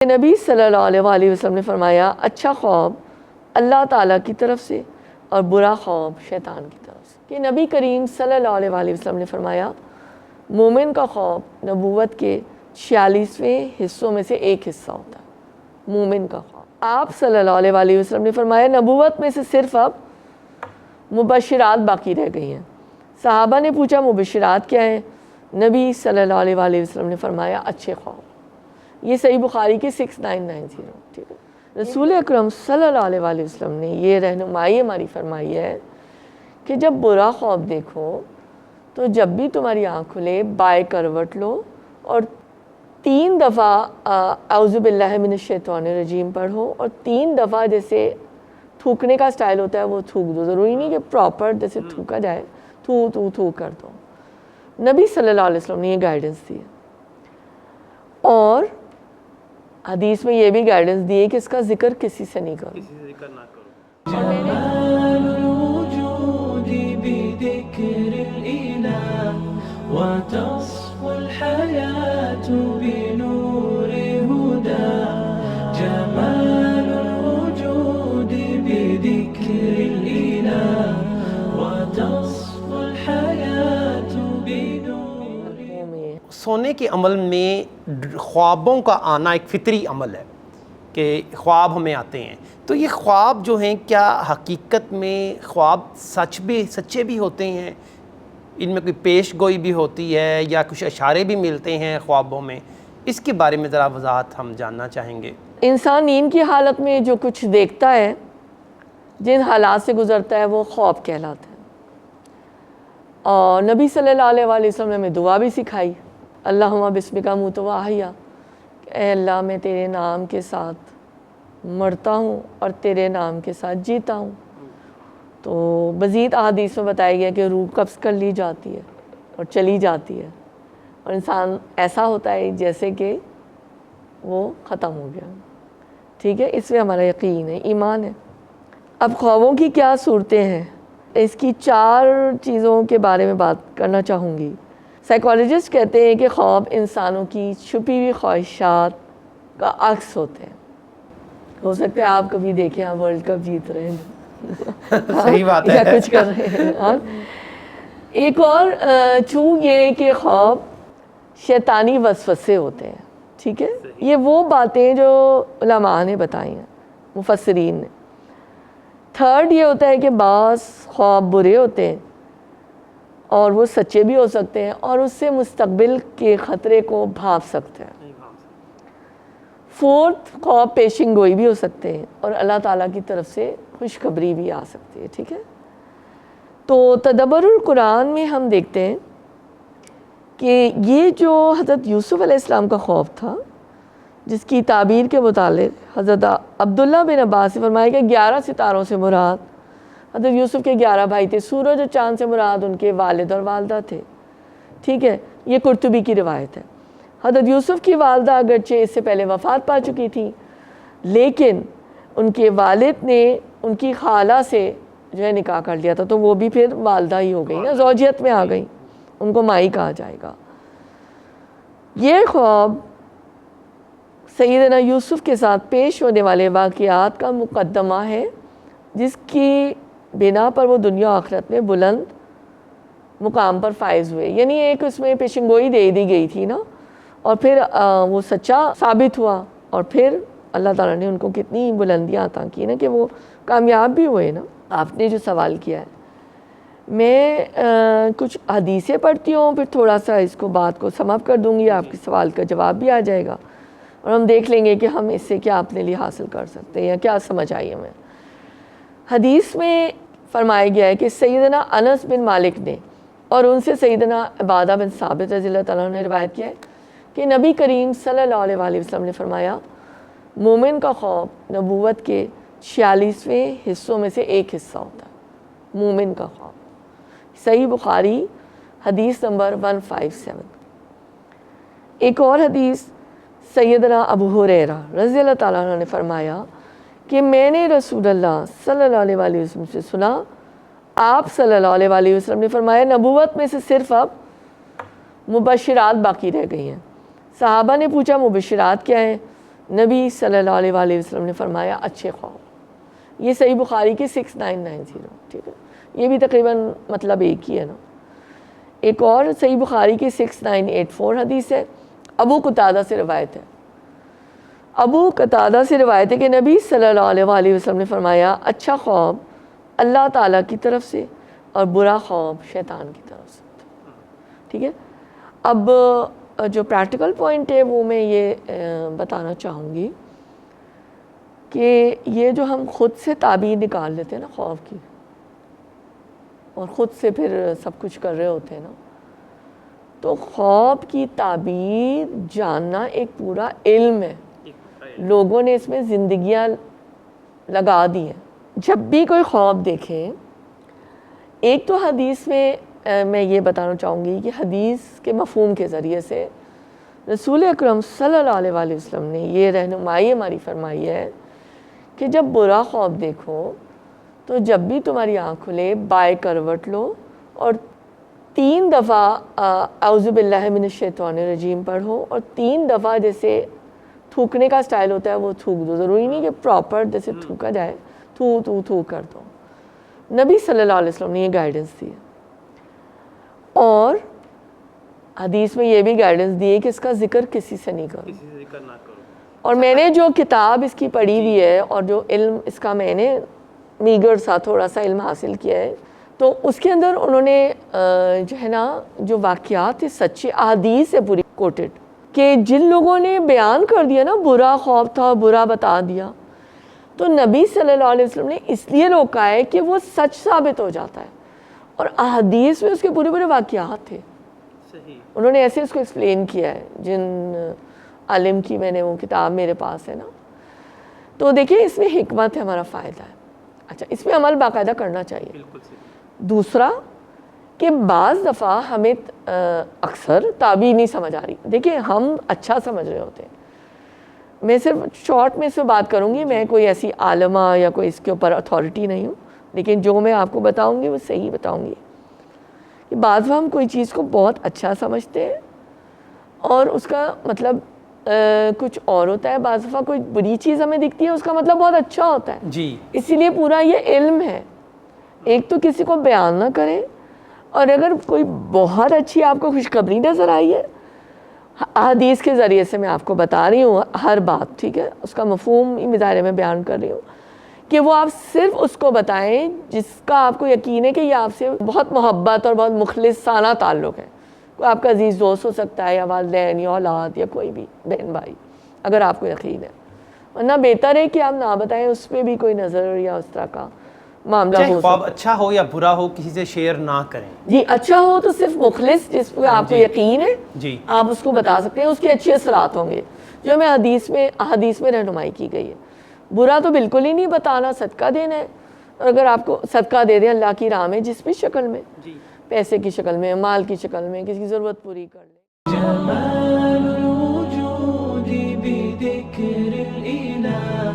نبی صلی اللہ علیہ وسلم نے فرمایا اچھا خواب اللہ تعالیٰ کی طرف سے اور برا خواب شیطان کی طرف سے. کہ نبی کریم صلی اللہ علیہ وسلم نے فرمایا مومن کا خواب نبوت کے 46ویں حصوں میں سے ایک حصہ ہوتا ہے. مومن کا خواب. آپ صلی اللہ علیہ وسلم نے فرمایا نبوت میں سے صرف اب مبشرات باقی رہ گئی ہیں. صحابہ نے پوچھا مبشرات کیا ہیں؟ نبی صلی اللہ علیہ وسلم نے فرمایا اچھے خواب. یہ صحیح بخاری کے 6990. ٹھیک ہے. رسول اکرم صلی اللہ علیہ وسلم نے یہ رہنمائی ہماری فرمائی ہے کہ جب برا خواب دیکھو تو جب بھی تمہاری آنکھ کھلے بائیں کروٹ لو اور 3 دفعہ اعوذ باللہ من الشیطان الرجیم پڑھو اور 3 دفعہ جیسے تھوکنے کا سٹائل ہوتا ہے وہ تھوک دو. ضروری نہیں کہ پراپر جیسے تھوکا جائے تھو کر دو. نبی صلی اللہ علیہ وسلم نے یہ گائیڈنس دی ہے. اور حدیث میں یہ بھی گائیڈنس دی ہے کہ اس کا ذکر کسی سے نہیں کرو. کسی سے ذکر نہ کرو. جمال الوجود بذكر الإله وتصفو الحياة بنور هدى. جمال الوجود بذكر الإله وتصفو الحياة بنور. سونے کے عمل میں خوابوں کا آنا ایک فطری عمل ہے کہ خواب ہمیں آتے ہیں. تو یہ خواب جو ہیں کیا حقیقت میں خواب سچے بھی ہوتے ہیں؟ ان میں کوئی پیش گوئی بھی ہوتی ہے یا کچھ اشارے بھی ملتے ہیں خوابوں میں؟ اس کے بارے میں ذرا وضاحت ہم جاننا چاہیں گے. انسان نیند کی حالت میں جو کچھ دیکھتا ہے جن حالات سے گزرتا ہے وہ خواب کہلاتا ہے. اور نبی صلی اللہ علیہ وسلم نے ہمیں دعا بھی سکھائی اللہم بسمک اموت و احیا. اے اللہ میں تیرے نام کے ساتھ مرتا ہوں اور تیرے نام کے ساتھ جیتا ہوں. تو مزید احادیث میں بتایا گیا کہ روح قبض کر لی جاتی ہے اور چلی جاتی ہے اور انسان ایسا ہوتا ہے جیسے کہ وہ ختم ہو گیا. ٹھیک ہے. اس میں ہمارا یقین ہے، ایمان ہے. اب خوابوں کی کیا صورتیں ہیں؟ اس کی 4 چیزوں کے بارے میں بات کرنا چاہوں گی. سائیکالوجسٹ کہتے ہیں کہ خواب انسانوں کی چھپی ہوئی خواہشات کا عکس ہوتے ہیں. ہو سکتا ہے آپ کبھی دیکھیں آپ ورلڈ کپ جیت رہے ہیں صحیح بات ہے یا کچھ کر رہے ہیں. ایک اور چون یہ کہ خواب شیطانی وسوسے ہوتے ہیں. ٹھیک ہے. یہ وہ باتیں جو علماء نے بتائی ہیں، مفسرین نے. 3rd یہ ہوتا ہے کہ بعض خواب برے ہوتے ہیں اور وہ سچے بھی ہو سکتے ہیں اور اس سے مستقبل کے خطرے کو بھانپ سکتے ہیں. 4th خواب پیشن گوئی بھی ہو سکتے ہیں اور اللہ تعالیٰ کی طرف سے خوشخبری بھی آ سکتی ہے. ٹھیک ہے. تو تدبر القرآن میں ہم دیکھتے ہیں کہ یہ جو حضرت یوسف علیہ السلام کا خوف تھا جس کی تعبیر کے متعلق حضرت عبداللہ بن عباس سے فرمایا کہ 11 ستاروں سے مراد حضرت یوسف کے 11 بھائی تھے. سورج اور چاند سے مراد ان کے والد اور والدہ تھے. ٹھیک ہے. یہ قرطبی کی روایت ہے. حضرت یوسف کی والدہ اگرچہ اس سے پہلے وفات پا چکی تھی لیکن ان کے والد نے ان کی خالہ سے جو ہے نکاح کر لیا تھا تو وہ بھی پھر والدہ ہی ہو گئی نا، زوجیت میں آ گئی. ان کو مائی کہا جائے گا. یہ خواب سیدنا یوسف کے ساتھ پیش ہونے والے واقعات کا مقدمہ ہے جس کی بنا پر وہ دنیا آخرت میں بلند مقام پر فائز ہوئے. یعنی ایک اس میں پیشن گوئی دے دی گئی تھی نا اور پھر وہ سچا ثابت ہوا اور پھر اللہ تعالیٰ نے ان کو کتنی بلندیاں عطا کی نا کہ وہ کامیاب بھی ہوئے نا. آپ نے جو سوال کیا ہے میں کچھ حدیثیں پڑھتی ہوں پھر تھوڑا سا اس کو بات کو سم اپ کر دوں گی. آپ کے سوال کا جواب بھی آ جائے گا اور ہم دیکھ لیں گے کہ ہم اس سے کیا اپنے لیے حاصل کر سکتے ہیں یا کیا سمجھ آئی ہمیں. حدیث میں فرمایا گیا ہے کہ سیدنا انس بن مالک نے اور ان سے سیدنا عبادہ بن ثابت رضی اللہ تعالیٰ نے روایت کیا ہے کہ نبی کریم صلی اللہ علیہ وسلم نے فرمایا مومن کا خواب نبوت کے 46ویں حصوں میں سے ایک حصہ ہوتا ہے. مومن کا خواب. صحیح بخاری حدیث نمبر 157. ایک اور حدیث سیدنا ابو ہریرہ رضی اللہ تعالیٰ عنہ نے فرمایا کہ میں نے رسول اللہ صلی اللہ علیہ وسلم سے سنا آپ صلی اللہ علیہ وسلم نے فرمایا نبوت میں سے صرف اب مبشرات باقی رہ گئی ہیں. صحابہ نے پوچھا مبشرات کیا ہیں؟ نبی صلی اللہ علیہ وآلہ وسلم نے فرمایا اچھے خواب. یہ صحیح بخاری کے 6990. ٹھیک ہے, یہ بھی تقریباً مطلب ایک ہی ہے نا. ایک اور صحیح بخاری کی 6984 حدیث ہے, ابو قتادہ سے روایت ہے. ابو قتادہ سے روایت ہے کہ نبی صلی اللہ علیہ وآلہ وسلم نے فرمایا اچھا خواب اللہ تعالیٰ کی طرف سے اور برا خواب شیطان کی طرف سے. ٹھیک ہے, اب جو پریکٹیکل پوائنٹ ہے وہ میں یہ بتانا چاہوں گی کہ یہ جو ہم خود سے تعبیر نکال لیتے ہیں نا خواب کی, اور خود سے پھر سب کچھ کر رہے ہوتے ہیں نا, تو خواب کی تعبیر جاننا ایک پورا علم ہے. لوگوں نے اس میں زندگیاں لگا دی ہیں. جب بھی کوئی خواب دیکھیں, ایک تو حدیث میں یہ بتانا چاہوں گی کہ حدیث کے مفہوم کے ذریعے سے رسول اکرم صلی اللہ علیہ وآلہ وسلم نے یہ رہنمائی ہماری فرمائی ہے کہ جب برا خواب دیکھو تو جب بھی تمہاری آنکھ کھلے بائیں کروٹ لو اور 3 دفعہ اعوذ باللہ من الشیطان الرجیم پڑھو, اور 3 دفعہ جیسے تھوکنے کا سٹائل ہوتا ہے وہ تھوک دو. ضروری نہیں کہ پراپر جیسے تھوکا جائے, تھو کر دو. نبی صلی اللہ علیہ وسلم نے یہ گائیڈنس دی ہے. اور حدیث میں یہ بھی گائیڈنس دی ہے کہ اس کا ذکر کسی سے نہیں کرو, اور میں نے جو کتاب اس کی پڑھی ہوئی ہے اور جو علم اس کا میں نے میگر سا تھوڑا سا علم حاصل کیا ہے, تو اس کے اندر انہوں نے جو ہے نا جو واقعات سچے احادیث سے پوری کوٹڈ, کہ جن لوگوں نے بیان کر دیا نا برا خواب تھا, برا بتا دیا, تو نبی صلی اللہ علیہ وسلم نے اس لیے روکا ہے کہ وہ سچ ثابت ہو جاتا ہے. اور احادیث میں اس کے پورے واقعات تھے. انہوں نے ایسے اس کو ایکسپلین کیا ہے, جن عالم کی میں نے وہ کتاب میرے پاس ہے نا. تو دیکھیں اس میں حکمت ہے, ہمارا فائدہ ہے. اچھا, اس میں عمل باقاعدہ کرنا چاہیے. دوسرا کہ بعض دفعہ ہمیں اکثر تعبیر نہیں سمجھ آ رہی. دیکھیں ہم اچھا سمجھ رہے ہوتے ہیں. میں صرف شارٹ میں اس پہ بات کروں گی, میں کوئی ایسی عالمہ یا کوئی اس کے اوپر اتھارٹی نہیں ہوں, لیکن جو میں آپ کو بتاؤں گی وہ صحیح بتاؤں گی. کہ بعض دفعہ ہم کوئی چیز کو بہت اچھا سمجھتے ہیں اور اس کا مطلب کچھ اور ہوتا ہے. بعض دفعہ کوئی بری چیز ہمیں دکھتی ہے, اس کا مطلب بہت اچھا ہوتا ہے. جی, اسی لیے پورا یہ علم ہے. ایک تو کسی کو بیان نہ کریں, اور اگر کوئی بہت اچھی آپ کو خوشخبری نظر آئی ہے, حدیث کے ذریعے سے میں آپ کو بتا رہی ہوں ہر بات, ٹھیک ہے, اس کا مفہوم مظاہرے میں بیان کر رہی ہوں, کہ وہ آپ صرف اس کو بتائیں جس کا آپ کو یقین ہے کہ یہ آپ سے بہت محبت اور بہت مخلصانہ تعلق ہے. کوئی آپ کا عزیز دوست ہو سکتا ہے, یا والدین یا اولاد یا کوئی بھی بہن بھائی, اگر آپ کو یقین ہے. ورنہ بہتر ہے کہ آپ نہ بتائیں, اس پہ بھی کوئی نظر یا اس طرح کا معاملہ ہو. چاہے خواب اچھا ہو یا برا ہو, کسی سے شیئر نہ کریں. جی, اچھا ہو تو صرف مخلص جس پہ آپ کو یقین ہے جی, آپ اس کو بتا سکتے ہیں, اس کے اچھے اثرات ہوں گے جو ہمیں حدیث میں رہنمائی کی گئی ہے. برا تو بالکل ہی نہیں بتانا, صدقہ دینا ہے, اور اگر آپ کو صدقہ دے دیں اللہ کی راہ میں جس بھی شکل میں, پیسے کی شکل میں, مال کی شکل میں, کسی کی ضرورت پوری کر لیں. جمال الوجود بذكر الإله